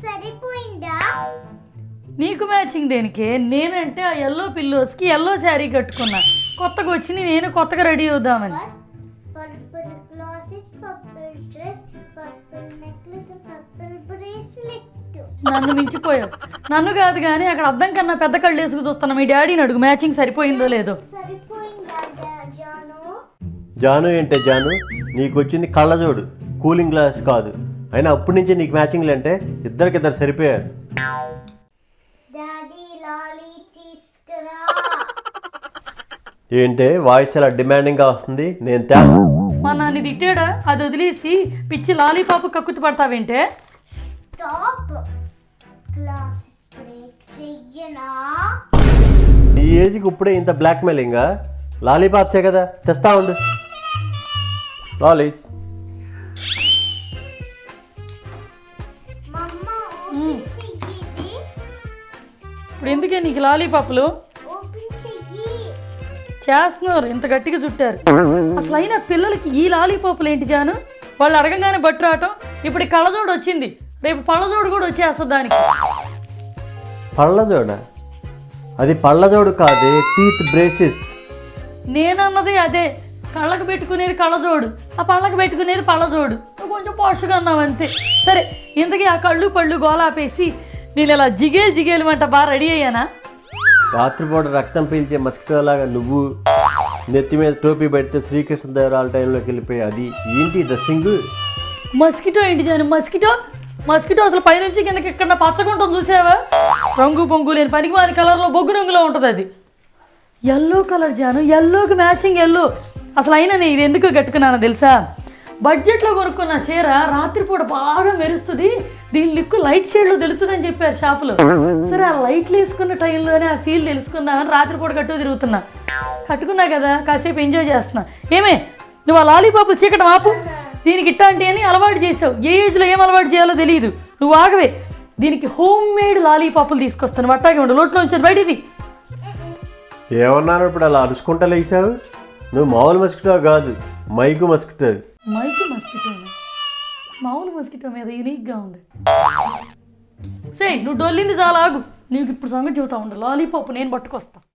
సరిపోయిందా? నీకు మ్యాచింగ్ దేనికి? నేనంటే ఆ ఎల్లో పిల్లోస్కి ఎల్లో శారీ కట్టుకున్నా. కొత్తగా వచ్చి నేను కొత్తగా రెడీ అవుదామని. Purple glasses, purple dress, purple necklace, purple bracelet. నన్ను మించిపోయావు. నన్ను కాదు కానీ అక్కడ అద్దం కన్నా పెద్ద కళ్ళు వేసుకు చూస్తున్నా. మీ డాడీని అడుగు మ్యాచింగ్ సరిపోయిందో లేదో. సరిపోయిందా జాను? జాను ఏంటే జాను, నీకు వచ్చింది కళ్ళజోడు, కూలింగ్ గ్లాస్ కాదు. అయినా అప్పటి నుంచి నీకు మ్యాచింగ్లు అంటే ఇద్దరికిద్దరు సరిపోయారు. డాడీ లాలీ తీసుకురా. ఏంటే వాయిస్ అలా డిమాండింగ్గా వస్తుంది? నేను మా నాన్న తిట్టాడా? అది వదిలేసి పిచ్చి లాలీపాపు కక్కుతు పడతావేంటే? స్టాప్. గ్లాసెస్ బ్రేక్ చెయ్యనా? ఈ ఏజ్కి ఇప్పుడే ఇంత బ్లాక్ మెయిలింగా? లాలీపాప్సే కదా, తెస్తా ఉండు. లాలీస్ మమ్మ ఓపెన్ చెయ్యి. ఇప్పుడు ఎందుకే నీకు లాలీపాపులు? ఓపెన్ చెయ్యి. చేస్తున్నారు, ఇంత గట్టిగా చుట్టారు. అసలు అయినా పిల్లలకి ఈ లాలీపాపులు ఏంటి జాను? వాళ్ళు అడగంగానే బట్టు రావటం. ఇప్పుడు కళ్ళజోడు వచ్చింది, రేపు పళ్ళజోడు కూడా వచ్చేస్తుంది దానికి. పళ్ళజోడ? అది పళ్ళజోడు కాదే, టీత్ బ్రేసెస్. నేనన్నది అదే. కళ్ళకు పెట్టుకునేది కళ్ళజోడు, ఆ పళ్ళకు పెట్టుకునేది పళ్ళజోడు. నువ్వు కొంచెం పోషగా అన్నావు అంతే. సరే, ఇంతకీ ఆ కళ్ళు పళ్ళు గోలాపేసి నేను ఇలా జిగేలు అంట బాగా రెడీ అయ్యానా? రాత్రిపూట రక్తం పీల్చే మస్కిటోలాగా నువ్వు, నెత్తి మీద టోపీ పెడితే శ్రీకృష్ణదేవరాల టైంలోకి వెళ్ళిపోయి అది ఏంటి డ్రెస్సింగ్? మస్కిటో ఏంటి జాను? మస్కిటో అసలు పైనుంచి కిందకి ఎక్కడ పచ్చగుంటుంది చూసావా? రంగు పొంగు లేని పనికి మాది కలర్లో బొగ్గు రంగులో ఉంటుంది అది. ఎల్లో కలర్ జాను, ఎల్లోకి మ్యాచింగ్ ఎల్లో. అసలు అయినా నేను ఇది ఎందుకు కట్టుకున్నానో తెలుసా? బడ్జెట్లో కొనుక్కున్న చీర రాత్రిపూట బాగా మెరుస్తుంది, దీని లిక్కు లైట్ షేడ్లో తెలుస్తుందని చెప్పారు షాపులో. సరే, ఆ లైట్లు వేసుకున్న టైంలోనే ఆ ఫీల్ తెలుసుకుందామని రాత్రిపూట తిరుగుతున్నా. కట్టుకున్నా కదా, కాసేపు ఎంజాయ్ చేస్తున్నా. ఏమే నువ్వు ఆ లాలీపాపులు చీకటి ఆపు. దీనికి ఇట్టాంటి అని అలవాటు చేసావు. ఏ ఏజ్లో ఏం అలవాటు చేయాలో తెలియదు. నువ్వు ఆగవే. దీనికి హోమ్ మేడ్ లాలీపాపులు తీసుకొస్తాను. వట్టాగే ఉండు, లోట్లో ఉంచాను బయటిది. ఏమన్నాను ఇప్పుడు అలా అరుచుకుంటా లేచావు? నువ్వు మామూలు మస్కిటో కాదు, మైకు మస్కిటో. మామూలు మస్కిటో మీద యూనిక్గా ఉంది. సే, నువ్వు డొల్లింది చాలా ఆగు. నీకు ఇప్పుడు సంగతి చెబుతా ఉండు. లాలీపాప్ నేను పట్టుకొస్తా.